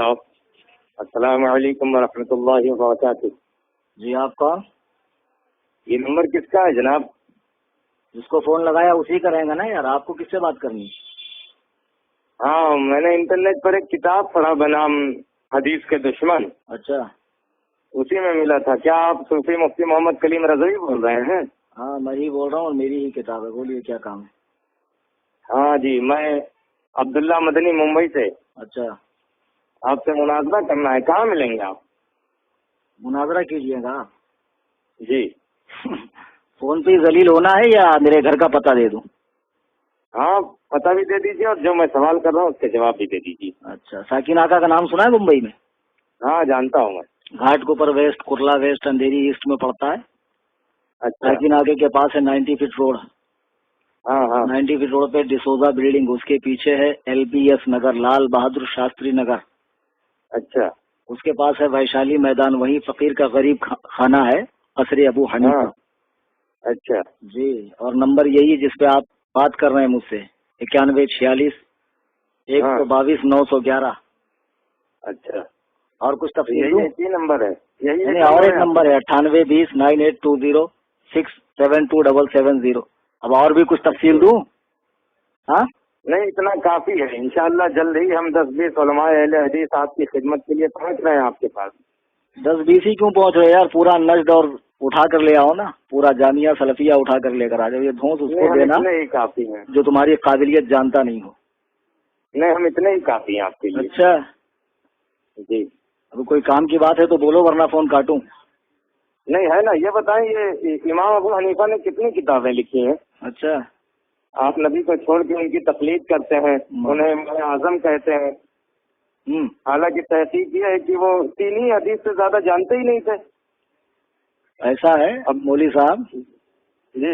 السلام علیکم ورحمۃ اللہ وبرکاتہ. جی آپ کون؟ یہ نمبر کس کا ہے جناب؟ جس کو فون لگایا اسی کا رہے گا نا یار. آپ کو کس سے بات کرنی؟ ہاں، میں نے انٹرنیٹ پر ایک کتاب پڑھا بنام حدیث کے دشمن. اچھا، اسی میں ملا تھا. کیا آپ صوفی مفتی محمد کلیم رضوی بول رہے ہیں؟ ہاں میں ہی بول رہا ہوں اور میری ہی کتاب ہے. بولیے کیا کام ہے؟ ہاں جی، میں عبداللہ مدنی ممبئی سے. اچھا، آپ سے مناظرہ کرنا ہے. کہاں ملیں گے آپ؟ مناظرہ کیجیے گا. جی فون پہ ذلیل ہونا ہے یا میرے گھر کا پتہ دے دوں؟ ہاں، پتہ بھی دے دیجیے اور جو میں سوال کر رہا ہوں اس کے جواب بھی دے دیجیے. اچھا، ساکن آقا کا نام سنا ہے ممبئی میں؟ ہاں جانتا ہوں میں. گھاٹ کے اوپر ویسٹ، کرلا ویسٹ، اندھیری ایسٹ میں پڑتا ہے. اچھا. ساکن آقا کے پاس ہے 90 فٹ روڈ. ہاں ہاں 90 فٹ روڈ پہ ڈسوزا بلڈنگ، اس کے پیچھے ہے LBS نگر، لال بہادر شاستری نگر. اچھا. اس کے پاس ہے ویشالی میدان، وہی فقیر کا غریب خانہ ہے، قصر ابو حنیفہ. اچھا جی، اور نمبر یہی جس پہ آپ بات کر رہے ہیں مجھ سے، 9146 122 911. اچھا. اور کچھ تفصیل یہی دوں؟ ایک ہی نمبر ہے؟ یہی نہیں، اور ایک نمبر ہے 9820 9820 67270. اب اور بھی کچھ تفصیل دوں؟ ہاں نہیں، اتنا کافی ہے. انشاءاللہ جلد ہی ہم 10-20 علماء اہل حدیث آپ کی خدمت کے لیے پہنچ رہے ہیں آپ کے پاس. 10-20 ہی کیوں پہنچ رہے یار؟ پورا نجد اور اٹھا کر لے آؤ نا، پورا جامعہ سلفیہ اٹھا کر لے کر آ جاؤ. یہ دھونس اس کو دینا اتنے ہی کافی ہیں جو تمہاری قابلیت جانتا نہیں ہو. نہیں، ہم اتنے ہی کافی ہیں آپ کے لیے. اچھا جی. اب کوئی کام کی بات ہے تو بولو ورنہ فون کاٹوں. نہیں ہے نا. یہ بتائیں، یہ امام ابو حنیفہ نے کتنی کتابیں لکھی ہیں؟ اچھا، آپ نبی کو چھوڑ کے ان کی تقلید کرتے ہیں، انہیں امام اعظم کہتے ہیں. حالانکہ تحقیق یہ ہے کہ وہ 3 ہی حدیث سے زیادہ جانتے ہی نہیں تھے. ایسا ہے اب مولوی صاحب جی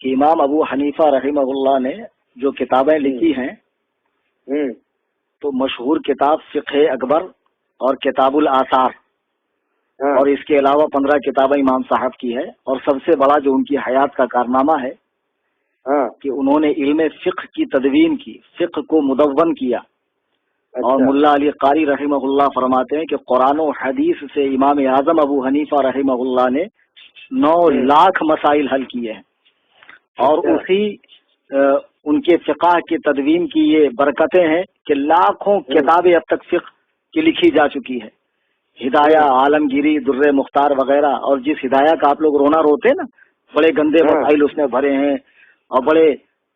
کہ امام ابو حنیفہ رحمہ اللہ نے جو کتابیں لکھی ہیں تو مشہور کتاب فقہ اکبر اور کتاب الآثار، اور اس کے علاوہ 15 کتابیں امام صاحب کی ہے. اور سب سے بڑا جو ان کی حیات کا کارنامہ ہے کہ انہوں نے علم فقہ کی تدوین کی، فقہ کو مدون کیا. اور ملا علی قاری رحمہ اللہ فرماتے ہیں کہ قرآن و حدیث سے امام اعظم ابو حنیفہ رحمہ اللہ نے 9 لاکھ مسائل حل کیے ہیں. اور اسی ان کے فقہ کی تدوین کی یہ برکتیں ہیں کہ لاکھوں کتابیں اب تک فقہ کی لکھی جا چکی ہے. ہدایہ، عالمگیری، در مختار وغیرہ. اور جس ہدایہ کا آپ لوگ رونا روتے نا، بڑے گندے مسائل اس میں بھرے ہیں اور بڑے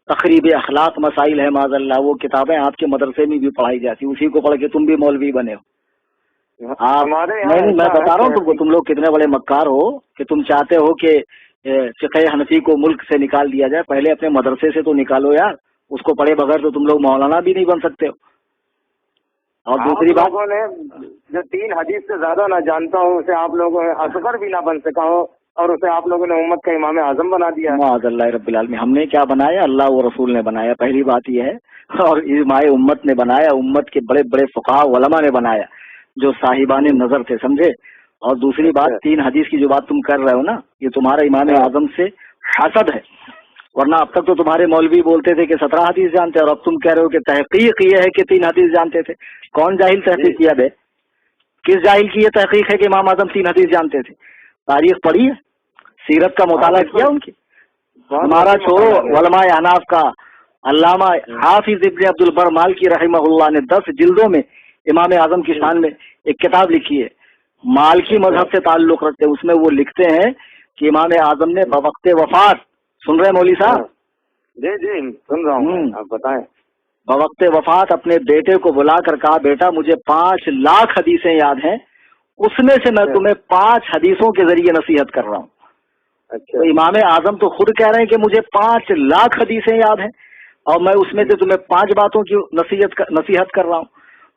تقریب اخلاق مسائل ہے معاذ اللہ. وہ کتابیں آپ کے مدرسے میں بھی پڑھائی جاتی، اسی کو پڑھ کے تم بھی مولوی بنے ہو. میں بتا رہا ہوں تم لوگ کتنے بڑے مکار ہو کہ تم چاہتے ہو کہ فقہ حنفی کو ملک سے نکال دیا جائے. پہلے اپنے مدرسے سے تو نکالو یار. اس کو پڑھے بغیر تو تم لوگ مولانا بھی نہیں بن سکتے ہو. اور دوسری بات، لوگوں نے جو 3 حدیث سے زیادہ نہ جانتا ہوں اسے آپ لوگوں نے اصغر بھی نہ بن سکا ہو، اور اسے آپ لوگوں نے امت کا امام اعظم بنا دیا. معاذ اللہ رب العالمین. ہم نے کیا بنایا؟ اللہ و رسول نے بنایا، پہلی بات یہ ہے. اور امام امت نے بنایا، امت کے بڑے بڑے فقہاء علماء نے بنایا جو صاحبان نظر تھے، سمجھے. اور دوسری بات، 3 حدیث کی جو بات تم کر رہے ہو نا، یہ تمہارا امام اعظم سے حسد ہے. ورنہ اب تک تو تمہارے مولوی بولتے تھے کہ 17 حدیث جانتے ہیں، اور اب تم کہہ رہے ہو کہ تحقیق یہ ہے کہ 3 حدیث جانتے تھے. کون جاہل تحقیق کیا بے؟ کس جاہل کی یہ تحقیق ہے کہ امام اعظم 3 حدیث جانتے تھے؟ تاریخ پڑھی ہے؟ سیرت کا مطالعہ کیا ان کی؟ ہمارا چھوڑو، علماء احناف کا علامہ حافظ ابن عبد البر مالکی رحمہ اللہ نے 10 جلدوں میں امام اعظم کی شان میں ایک کتاب لکھی ہے. مالکی مذہب سے تعلق رکھتے ہیں. اس میں وہ لکھتے ہیں کہ امام اعظم نے بوقت وفات، سن رہے مولوی صاحب؟ جی جی سن رہا ہوں، آپ بتائیں. بوقت وفات اپنے بیٹے کو بلا کر کہا، بیٹا مجھے 5 لاکھ حدیثیں یاد ہیں، اس میں سے میں تمہیں 5 حدیثوں کے ذریعے نصیحت کر رہا ہوں. تو امام اعظم تو خود کہہ رہے ہیں کہ مجھے 5 لاکھ حدیثیں یاد ہیں اور میں اس میں سے تمہیں 5 باتوں کی نصیحت کر رہا ہوں.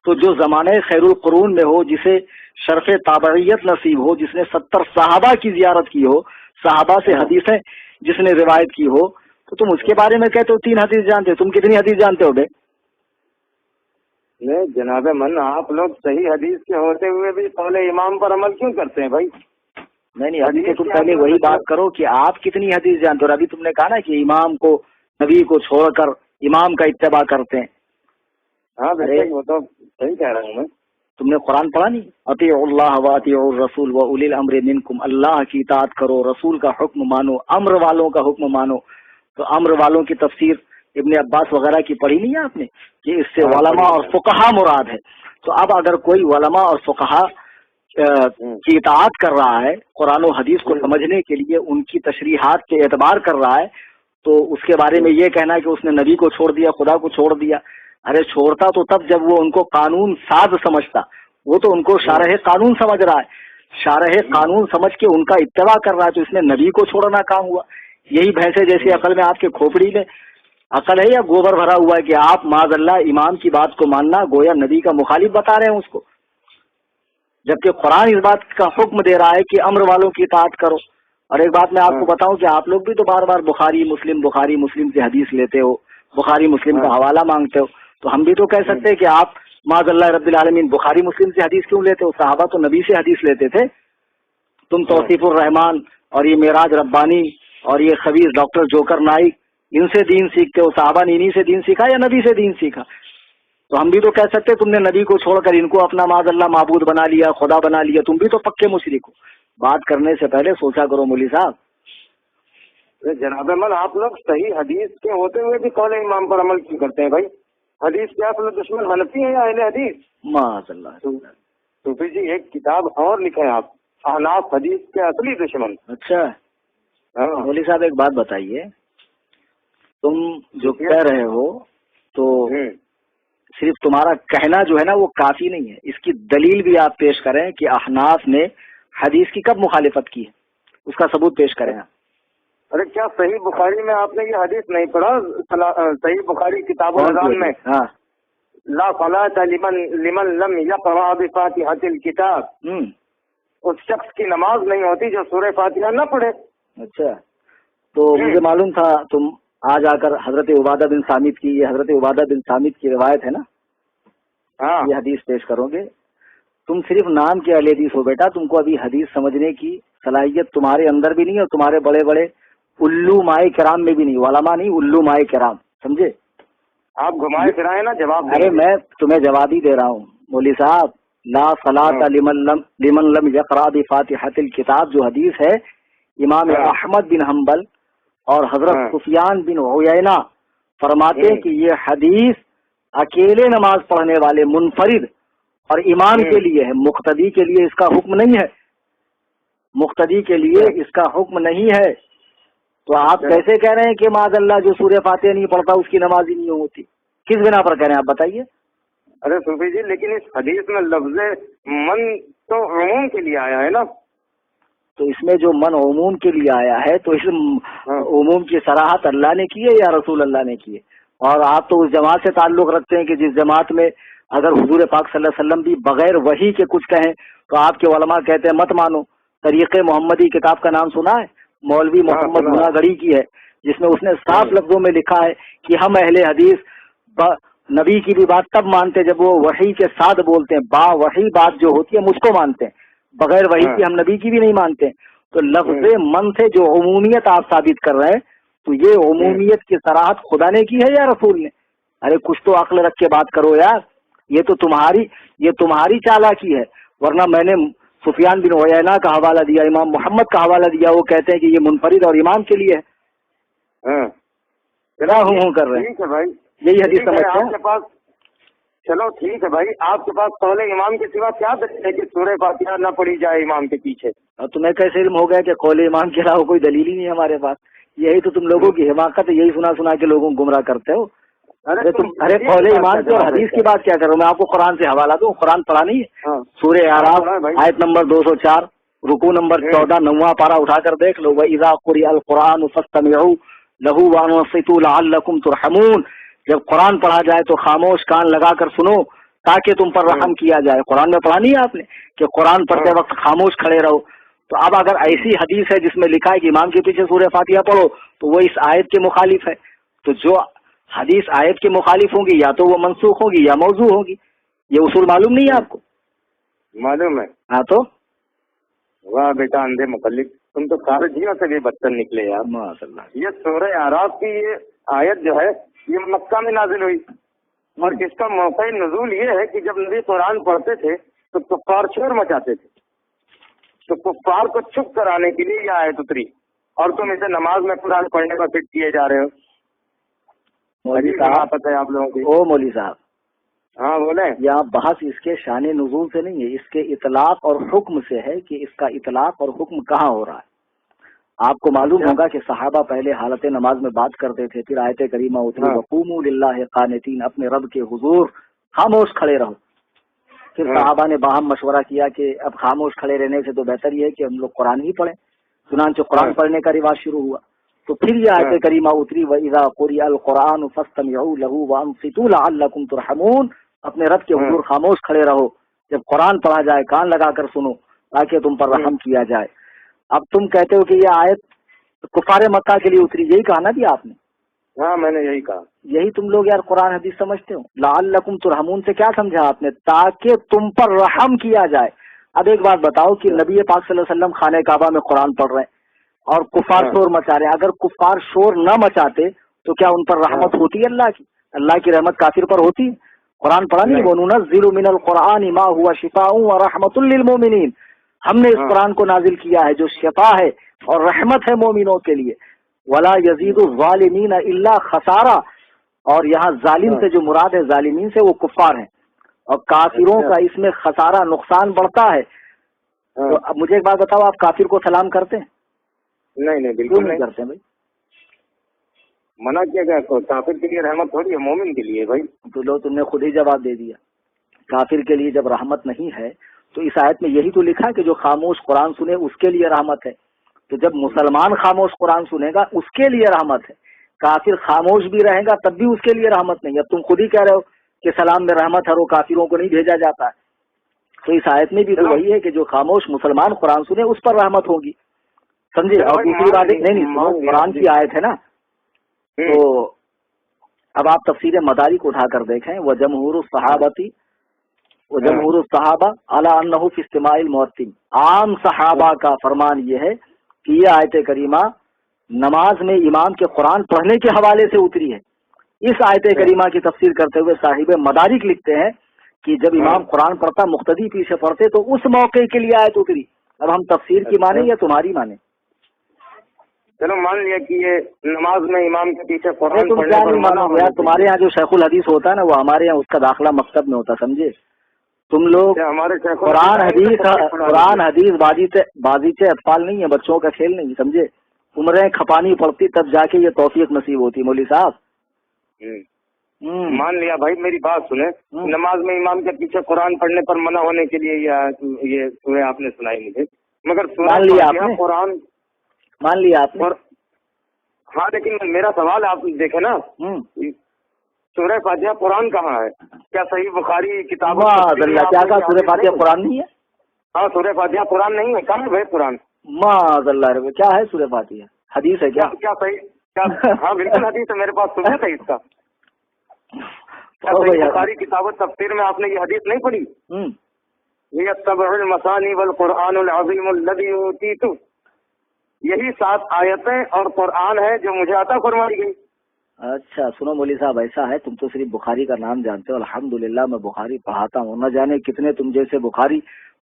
تو جو زمانہ خیر القرون میں ہو، جسے شرف تابعیت نصیب ہو، جس نے 70 صحابہ کی زیارت کی ہو، صحابہ سے حدیثیں جس نے روایت کی ہو، تو تم اس کے بارے میں کہتے ہو 3 حدیث جانتے ہو. تم کتنی حدیث جانتے ہو بے؟ نہیں جناب من، آپ لوگ صحیح حدیث کے ہوتے ہوئے بھی قول امام پر عمل کیوں کرتے ہیں بھائی؟ نہیں ابھی تو تم پہلے وہی بات کرو کہ آپ کتنی حدیث جانتے ہو. اور ابھی تم نے کہا نا کہ امام کو، نبی کو چھوڑ کر امام کا اتباع کرتے ہیں. ہاں وہ تو صحیح کہہ رہا ہوں میں. تم نے قرآن پڑھا نہیں؟ اطیعوا اللہ واطیعوا الرسول واولی الامر منکم، اللہ کی اطاعت کرو، رسول کا حکم مانو، امر والوں کا حکم مانو۔ تو امر والوں کی تفسیر ابن عباس وغیرہ کی پڑھی نہیں ہے آپ نے کہ اس سے علماء اور فقہا مراد ہے؟ تو اب اگر کوئی علماء اور فقہا کی اطاعت کر رہا ہے، قرآن و حدیث کو سمجھنے کے لیے ان کی تشریحات کے اعتبار کر رہا ہے، تو اس کے بارے میں یہ کہنا ہے کہ اس نے نبی کو چھوڑ دیا، خدا کو چھوڑ دیا۔ ارے چھوڑتا تو تب جب وہ ان کو قانون ساز سمجھتا، وہ تو ان کو شارح قانون سمجھ رہا ہے، شارح قانون سمجھ کے ان کا اتباع کر رہا ہے، تو اس میں نبی کو چھوڑنا کام ہوا؟ یہی بھینسے جیسی عقل میں آپ کے کھوپڑی میں عقل ہے یا گوبر بھرا ہوا ہے کہ آپ معاذ اللہ امام کی بات کو ماننا گویا نبی کا مخالف بتا رہے ہیں اس کو، جبکہ قرآن اس بات کا حکم دے رہا ہے کہ امر والوں کی اطاعت کرو۔ اور ایک بات میں آپ کو بتاؤں کہ آپ لوگ بھی تو بار بار بخاری مسلم سے حدیث لیتے ہو، بخاری مسلم کا حوالہ مانگتے ہو، تو ہم بھی تو کہہ سکتے ہیں کہ آپ معاذ اللہ رب العالمین بخاری مسلم سے حدیث کیوں لیتے ہو؟ صحابہ تو نبی سے حدیث لیتے تھے۔ تم توصیف الرحمان اور یہ معراج ربانی اور یہ خبیث ڈاکٹر جوکر نائک ان سے دین سیکھتے ہو، صحابہ نے انہی سے دین سیکھا یا نبی سے دین سیکھا؟ تو ہم بھی تو کہہ سکتے تم نے نبی کو چھوڑ کر ان کو اپنا معاذ اللہ معبود بنا لیا، خدا بنا لیا، تم بھی تو پکے مشرک ہو۔ بات کرنے سے پہلے سوچا کرو مولوی صاحب۔ جناب من، آپ لوگ صحیح حدیث کے ہوتے ہوئے بھی قول امام پر عمل کیوں کرتے ہیں بھائی؟ حدیث کے اصل دشمن حنفی ہے یا اہل حدیث؟ معاذ اللہ۔ صوفی جی ایک کتاب اور لکھے آپ، احناف حدیث کے اصلی دشمن۔ اچھا مولوی صاحب ایک بات بتائیے، تم جو کہہ رہے ہو تو صرف تمہارا کہنا جو ہے نا وہ کافی نہیں ہے، اس کی دلیل بھی آپ پیش کریں کہ احناف نے حدیث کی کب مخالفت کی ہے، اس کا ثبوت پیش کریں آپ۔ ارے کیا صحیح بخاری میں آپ نے یہ حدیث نہیں پڑھا؟ صحیح بخاری کتاب الاذان میں لا صلاۃ لمن لم یقرأ بفاتحۃ الکتاب، اس شخص کی نماز نہیں ہوتی جو سورہ فاتحہ نہ پڑھے۔ اچھا تو مجھے معلوم تھا تم آج آ کر حضرت عبادہ بن صامت کی، یہ حضرت عبادہ بن صامت کی روایت ہے نا، یہ حدیث پیش کرو گے۔ تم صرف نام کے اہل حدیث ہو بیٹا، تم کو ابھی حدیث سمجھنے کی صلاحیت تمہارے اندر بھی نہیں اور تمہارے بڑے بڑے الو مائے کرام میں بھی نہیں، علماء نہیں الو مائے کرام، سمجھے؟ آپ گھمائے پھرائے نا جواب۔ ارے میں تمہیں جواب ہی دے رہا ہوں مولوی صاحب۔ لا صلاۃ لمن لم یقرأ بفاتحۃ الکتاب جو حدیث ہے، امام احمد بن حنبل اور حضرت سفیان بن عیینہ فرماتے ہیں کہ یہ حدیث اکیلے نماز پڑھنے والے منفرد اور امام کے لیے ہے، مقتدی کے لیے اس کا حکم نہیں ہے، مقتدی کے لیے اس کا حکم نہیں ہے۔ تو آپ کیسے کہہ رہے ہیں کہ معاذ اللہ جو سورہ فاتحہ نہیں پڑھتا اس کی نماز ہی نہیں ہوتی؟ کس بنا پر کہہ رہے ہیں آپ بتائیے؟ ارے صوفی جی لیکن اس حدیث میں لفظ من تو عموم کے لیے آیا ہے نا، تو اس میں جو من عموم کے لیے آیا ہے تو اس عموم کی صراحت اللہ نے کی ہے یا رسول اللہ نے کی ہے؟ اور آپ تو اس جماعت سے تعلق رکھتے ہیں کہ جس جماعت میں اگر حضور پاک صلی اللہ علیہ وسلم بھی بغیر وحی کے کچھ کہیں تو آپ کے علماء کہتے ہیں مت مانو۔ طریق محمدی کتاب کا نام سنا ہے؟ مولوی محمد گناگڑی کی ہے، جس میں اس نے صاف لفظوں میں لکھا ہے کہ ہم اہل حدیث نبی کی بھی بات تب مانتے جب وہ وحی کے ساتھ بولتے ہیں، با وحی بات جو ہوتی ہے ہم اس کو مانتے ہیں، بغیر وحی کی ہم نبی کی بھی نہیں مانتے۔ تو لفظ من سے جو عمومیت آپ ثابت کر رہے ہیں تو یہ عمومیت کی صراحت خدا نے کی ہے یا رسول نے؟ ارے کچھ تو عقل رکھ کے بات کرو یار، یہ تو تمہاری چالاکی ہے، ورنہ میں نے سفیان بن عیینہ کا حوالہ دیا، امام محمد کا حوالہ دیا، وہ کہتے ہیں کہ یہ منفرد اور امام کے لیے ہے۔ کیا ہوں کر رہے ہیں؟ ٹھیک ہے بھائی، یہی حدیث سمجھتے ہیں آپ کے پاس؟ چلو ٹھیک ہے بھائی، آپ کے پاس قول امام کے سوا کیا دلیل ہے کہ سورہ فاتحہ نہ پڑھی جائے امام کے پیچھے؟ اور تمہیں کیسے علم ہو گیا کہ قول امام کے علاوہ کوئی دلیل ہی نہیں ہے ہمارے پاس؟ یہی تو تم لوگوں کی حماقت ہے، یہی سنا سنا کے لوگوں کو گمراہ کرتے ہو۔ ارے قول امام کی اور حدیث کی بات کیا کروں؟ میں آپ کو قرآن سے حوالہ دوں، قرآن پڑھا نہیں ہے؟ سورہ اعراف آیت نمبر 204 رکوع نمبر 14 9واں پارہ اٹھا کر دیکھ لو، وَإِذَا قُرِئَ الْقُرْآنُ فَاسْتَمِعُوا لَهُ وَأَنصِتُوا لَعَلَّكُمْ تُرْحَمُونَ۔ جب قرآن پڑھا جائے تو خاموش کان لگا کر سنو تاکہ تم پر رحم کیا جائے۔ قرآن میں پڑھا نہیں ہے آپ نے کہ قرآن پڑھتے وقت خاموش کھڑے رہو؟ تو اب اگر ایسی حدیث ہے جس میں لکھا ہے کہ امام کے پیچھے سورہ فاتحہ پڑھو تو وہ اس آیت کے مخالف ہے۔ تو جو حدیث آیت کے مخالف ہوں گی یا تو وہ منسوخ ہوگی یا موضوع ہوگی، یہ اصول معلوم نہیں ہے آپ کو؟ معلوم ہے۔ ہاں تو واہ بیٹا اندھے مقلد، تم تو خارجیوں سے بھی بدتر نکلے یار۔ ماشاء اللہ۔ یہ سورہ اعراف کی یہ آیت جو ہے یہ مکہ میں نازل ہوئی، اور اس کا موقع نزول یہ ہے کہ جب نبی قرآن پڑھتے تھے تو کفار شور مچاتے تھے، تو کفار کو چپ کرانے کے لیے یہ آیت اتری، اور تم اسے نماز میں قرآن پڑھنے کا فٹ کیے جا رہے ہو۔ مولوی صاحب پتہ ہے آپ لوگوں کی؟ او مولوی صاحب، ہاں بولیں۔ یہاں بحث اس کے شان نزول سے نہیں ہے، اس کے اطلاق اور حکم سے ہے کہ اس کا اطلاق اور حکم کہاں ہو رہا ہے۔ آپ کو معلوم ہوگا کہ صحابہ پہلے حالت نماز میں بات کرتے تھے، پھر آیت کریمہ اتری وقوموا للہ قانتین، اپنے رب کے حضور خاموش کھڑے رہو۔ پھر صحابہ نے باہم مشورہ کیا کہ اب خاموش کھڑے رہنے سے تو بہتر یہ ہے کہ ہم لوگ قرآن ہی پڑھیں، چنانچہ قرآن پڑھنے کا رواج شروع ہوا۔ تو پھر یہ آیت کریمہ اتری وَإِذَا قُرِئَ الْقُرْآنُ فَاسْتَمِعُوا لَهُ وَأَنصِتُوا لَعَلَّكُمْ تُرْحَمُونَ، اپنے رب کے حضور خاموش کھڑے رہو، جب قرآن پڑھا جائے کان لگا کر سنو تاکہ تم پر رحم کیا جائے۔ اب تم کہتے ہو کہ یہ آیت کفار مکہ کے لیے اتری، یہی کہا نا جی آپ نے؟ ہاں میں نے یہی کہا۔ یہی تم لوگ یار قرآن حدیث سمجھتے ہو۔ لعلکم ترحمون سے کیا سمجھا آپ نے؟ تاکہ تم پر رحم کیا جائے۔ اب ایک بات بتاؤ کہ نبی پاک صلی اللہ علیہ وسلم خانہ کعبہ میں قرآن پڑھ رہے ہیں اور کفار شور مچا رہے ہیں، اگر کفار شور نہ مچاتے تو کیا ان پر رحمت ہوتی ہے اللہ کی؟ اللہ کی رحمت کافر پر ہوتی ہے؟ قرآن پڑھا نہیں؟ وَنُنَزِّلُ مِنَ الْقُرْآنِ مَا هُوَ شِفَاءٌ وَرَحْمَةٌ لِّلْمُؤْمِنِينَ، ہم نے اس قرآن کو نازل کیا ہے جو شفا ہے اور رحمت ہے مومنوں کے لیے۔ وَلَا يَزِيدُ الظَّالِمِينَ إِلَّا خَسَارًا، اور یہاں ظالم سے جو مراد ہے ظالمین سے وہ کفار ہیں، اور کافروں کا اس میں خسارہ نقصان بڑھتا ہے۔ تو اب مجھے ایک بات بتاؤ، آپ کافر کو سلام کرتے ہیں؟ نہیں بالکل نہیں کرتے ہیں بھائی۔ منع کیا گیا، کافر کے لیے رحمت تھوڑی ہے، مومن کے لیے بھائی۔ تو لو تم نے خود ہی جواب دے دیا، کافر کے لیے جب رحمت نہیں ہے تو اس آیت میں یہی تو لکھا ہے کہ جو خاموش قرآن سنے اس کے لیے رحمت ہے۔ تو جب مسلمان خاموش قرآن سنے گا اس کے لیے رحمت ہے، کافر خاموش بھی رہے گا تب بھی اس کے لیے رحمت نہیں۔ اب تم خود ہی کہہ رہے ہو کہ سلام میں رحمت ہے اور کافروں کو نہیں بھیجا جاتا ہے، تو اس آیت میں بھی تو وہی ہے کہ جو خاموش مسلمان قرآن سنے اس پر رحمت ہوگی، سمجھے؟ اور دوسری بات نہیں، قرآن کی آیت ہے نا، تو اب آپ تفسیر مدارک اٹھا کر دیکھیں، وجمہور الصحابتی وجمہور الصحابہ علی انہ فی استماع المؤذن، عام صحابہ کا فرمان یہ ہے کہ یہ آیت کریمہ نماز میں امام کے قرآن پڑھنے کے حوالے سے اتری ہے۔ اس آیت کریمہ کی تفسیر کرتے ہوئے صاحب مدارک لکھتے ہیں کہ جب امام قرآن پڑھتا مقتدی پیچھے پڑھتے تو اس موقع کے لیے آیت اتری۔ اب ہم تفسیر کی مانیں یا تمہاری مانیں؟ چلو مان لیا کہ یہ نماز میں امام کے پیچھے قرآن تم کیا نہیں مانو یار، تمہارے یہاں جو شیخ الحدیث ہوتا ہے نا وہ ہمارے یہاں اس کا داخلہ مکتب میں ہوتا، سمجھے؟ تم لوگ قرآن حدیث بازیچے اطفال نہیں ہے، بچوں کا کھیل نہیں، سمجھے؟ عمریں کھپانی پڑتی تب جا کے یہ توفیق نصیب ہوتی۔ مولوی صاحب مان لیا بھائی، میری بات سنیں، نماز میں امام کے پیچھے قرآن پڑھنے پر منع ہونے کے لیے یہ سورہ آپ نے سنائی مجھے، مگر مان لیا آپ نے؟ قرآن مان لیا آپ نے؟ ہاں لیکن میرا سوال آپ دیکھیں نا، سورہ فاتحہ قرآن کہاں ہے؟ کیا صحیح بخاری کتاب کیا کہا سورہ فاتحہ قرآن نہیں ہے؟ ہاں سورہ فاتحہ قرآن نہیں ہے، کہاں ہے قرآن؟ معاذ اللہ، کیا ہے سورہ فاتحہ؟ حدیث ہے کیا؟ کیا صحیح؟ ہاں بالکل حدیث ہے، میرے پاس سنت ہے اس کا۔ کیا صحیح بخاری کتاب تفسیر میں آپ نے یہ حدیث نہیں پڑھی؟ یہ السبع المثانی والقرآن العظیم الذی اوتیت، یہی 7 آیتیں اور قرآن ہے جو مجھے عطا فرمائی گئی۔ اچھا سنو مولوی صاحب، ایسا ہے تم تو صرف بخاری کا نام جانتے ہو، الحمدللہ میں بخاری پڑھاتا ہوں، نہ جانے کتنے تم جیسے بخاری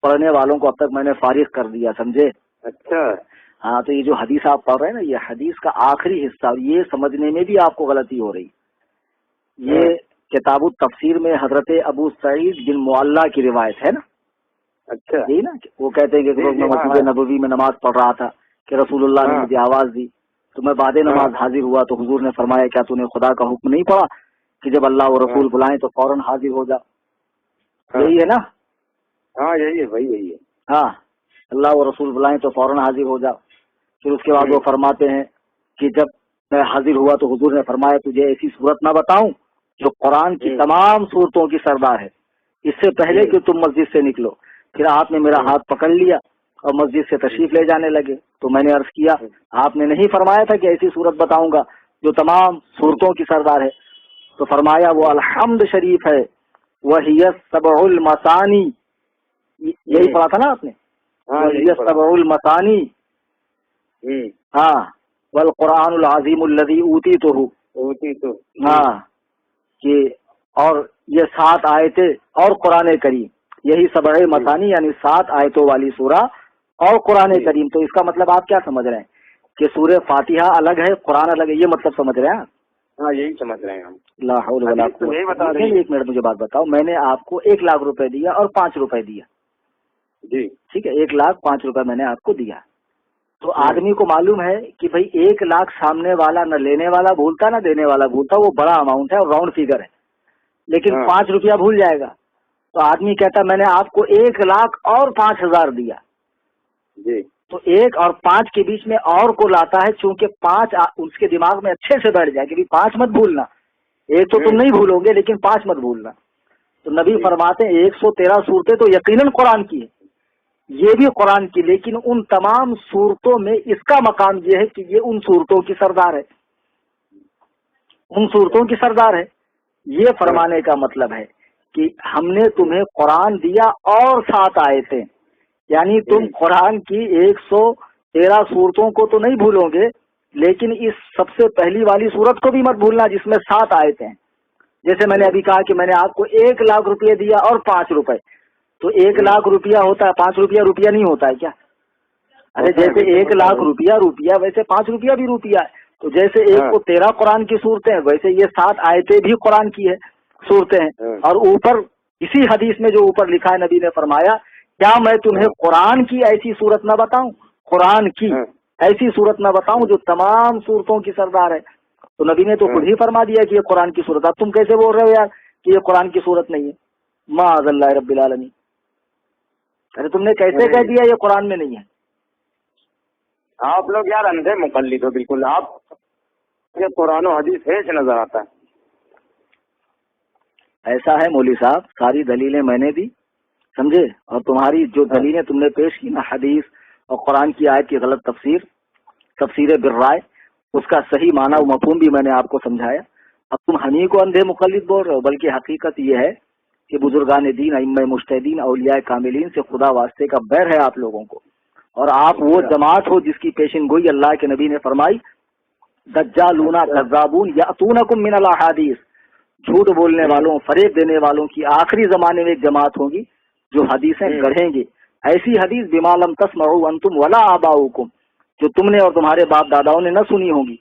پڑھنے والوں کو اب تک میں نے فارغ کر دیا، سمجھے؟ اچھا ہاں، تو یہ جو حدیث آپ پڑھ رہے ہیں نا، یہ حدیث کا آخری حصہ، اور یہ سمجھنے میں بھی آپ کو غلطی ہو رہی۔ یہ کتاب التفسیر میں حضرت ابو سعید بن معلہ کی روایت ہے نا۔ اچھا یہی نا، وہ کہتے ہیں کہ روز میں مسجد نبوی میں نماز پڑھ رہا تھا کہ رسول اللہ نے مجھے آواز دی تو میں بعد نماز حاضر ہوا تو حضور نے فرمایا کیا تو نے خدا کا حکم نہیں پڑھا کہ جب اللہ و رسول بلائیں تو فوراً حاضر ہو جا؟ یہی ہے نا؟ ہاں یہی ہے بھائی، یہی ہے۔ ہاں، اللہ و رسول بلائیں تو فوراً حاضر ہو جا۔ پھر اس کے بعد وہ فرماتے ہیں کہ جب میں حاضر ہوا تو حضور نے فرمایا تجھے ایسی صورت نہ بتاؤں جو قرآن کی تمام صورتوں کی سردار ہے، اس سے پہلے کہ تم مسجد سے نکلو۔ پھر آپ نے میرا ہاتھ پکڑ لیا اور مسجد سے تشریف لے جانے لگے تو میں نے عرض کیا آپ نے نہیں فرمایا تھا کہ ایسی صورت بتاؤں گا جو تمام صورتوں کی سردار ہے؟ تو فرمایا وہ الحمد شریف ہے، وہی السبع المثانی، یہی پڑھا تھا نا آپ نے، وہی السبع المثانی، ہاں، والقرآن العظیم الذی اوتیتہ، ہاں، کہ اور یہ 7 آیتیں اور قرآن کریم، یہی سبع مثانی یعنی 7 آیتوں والی سورہ اور قرآن کریم. تو اس کا مطلب آپ کیا سمجھ رہے ہیں کہ سورہ فاتحہ الگ ہے قرآن الگ ہے، یہ مطلب سمجھ رہے ہیں؟ ہاں یہی سمجھ رہے ہیں ہم. لا حول ولا قوت. ایک منٹ مجھے بات بتاؤ، میں نے آپ کو 1 لاکھ روپے دیا اور 5 روپے دیا جی ٹھیک ہے، 1,05,000 روپے میں نے آپ کو دیا. تو آدمی کو معلوم ہے کہ بھائی 1 لاکھ سامنے والا نہ لینے والا بھولتا نہ دینے والا بھولتا، وہ بڑا اماؤنٹ ہے اور راؤنڈ فگر ہے، لیکن 5 روپیہ بھول جائے گا. تو آدمی کہتا میں نے آپ کو 1 لاکھ اور 5,000 دیا. جی تو 1 اور 5 کے بیچ میں اور کو لاتا ہے، چونکہ 5 اس کے دماغ میں اچھے سے بیٹھ جائے کہ 5 مت بھولنا. 1 تو تم نہیں بھولو گے لیکن 5 مت بھولنا. تو نبی فرماتے ہیں 113 صورتیں تو یقیناً قرآن کی ہے، یہ بھی قرآن کی، لیکن ان تمام صورتوں میں اس کا مقام یہ ہے کہ یہ ان صورتوں کی سردار ہے، ان صورتوں کی سردار ہے. یہ فرمانے کا مطلب ہے کہ ہم نے تمہیں قرآن دیا اور 7 آیتیں، یعنی تم قرآن کی 113 صورتوں کو تو نہیں بھولو گے، لیکن اس سب سے پہلی والی صورت کو بھی مت بھولنا جس میں 7 آیتیں ہیں. جیسے میں نے ابھی کہا کہ میں نے آپ کو 1 لاکھ روپے دیا اور 5 روپے، تو 1 لاکھ روپیہ ہوتا ہے، 5 روپیہ روپیہ نہیں ہوتا ہے کیا؟ ارے جیسے 1 لاکھ روپیہ روپیہ ویسے 5 روپیہ بھی روپیہ ہے. تو جیسے 113 قرآن کی صورتیں ویسے یہ 7 آیتیں بھی قرآن کی ہے صورتیں ہیں. اور اوپر اسی حدیث میں جو اوپر لکھا ہے نبی نے فرمایا کیا میں تمہیں قرآن کی ایسی صورت نہ بتاؤں، قرآن کی ایسی صورت نہ بتاؤں جو تمام صورتوں کی سردار ہے. تو نبی نے تو خود ہی فرما دیا کہ یہ قرآن کی صورت. اب تم کیسے بول رہے ہو یار کہ یہ قرآن کی صورت نہیں ہے؟ معاذ اللہ رب العالمین. ارے تم نے کیسے کہہ دیا یہ قرآن میں نہیں ہے؟ آپ لوگ یار اندھے مقلد ہو بالکل. آپ یہ قرآن و حدیث ہے سے نظر آتا ہے. ایسا ہے مولوی صاحب، ساری دلیلیں میں نے دی سمجھے، اور تمہاری جو دلیلیں تم نے پیش کی نا حدیث اور قرآن کی آیت کی غلط تفسیر بالرائے، اس کا صحیح معنی و مفہوم بھی میں نے آپ کو سمجھایا. اب تم ہمیں کو اندھے مقلد بول رہے ہو، بلکہ حقیقت یہ ہے کہ بزرگان دین، ائمہ مجتہدین، اولیاء کاملین سے خدا واسطے کا بیر ہے آپ لوگوں کو. اور آپ وہ جماعت ہو جس کی پیشن گوئی اللہ کے نبی نے فرمائی دجالون کذابون یاتونکم من الاحادیث، جھوٹ بولنے والوں، فریب دینے والوں کی آخری زمانے میں ایک جماعت ہوگی جو حدیثیں گڑھیں گے. ایسی حدیث بما لم تسمعوا انتم ولا آباؤکم، جو تم نے اور تمہارے باپ داداؤں نے نہ سنی ہوگی.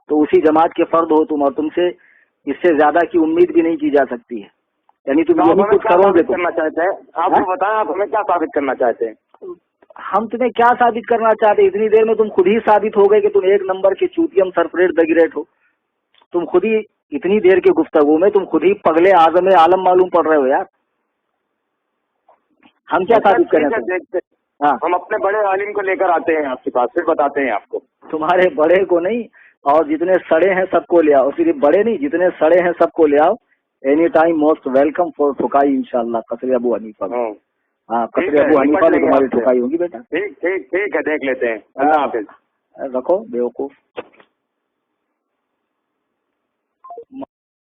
تو اسی جماعت کے فرد ہو تم، اور تم سے اس سے زیادہ کی امید بھی نہیں کی جا سکتی ہے. یعنی تم یہی کچھ کرو گے. کرنا چاہتے ہیں آپ کو بتائیں، آپ ہمیں کیا ثابت کرنا چاہتے ہیں؟ ہم تمہیں کیا ثابت کرنا چاہتے ہیں؟ اتنی دیر میں تم خود ہی ثابت ہو گئے کہ تم 1 نمبر کے چوتیم سرفریٹ دگریٹ ہو. تم خود ہی اتنی دیر کی گفتگو میں تم خود ہی پگلے اعظم عالم معلوم پڑ رہے ہو یار. ہم کیا ثابت کریں؟ ہاں ہم اپنے بڑے عالم کو لے کر آتے ہیں آپ کے پاس، پھر بتاتے ہیں آپ کو. تمہارے بڑے کو نہیں، اور جتنے سڑے ہیں سب کو لے آؤ. صرف بڑے نہیں، جتنے سڑے ہیں سب کو لے آؤ. Any time most welcome for ٹھکائی انشاءاللہ. قصر ابو حنیفہ. ہاں قصر ابو حنیفہ میں تمہاری ٹھکائی ہوگی بیٹا. ٹھیک ہے دیکھ لیتے ہیں. اللہ حافظ. رکھو بیوقوف.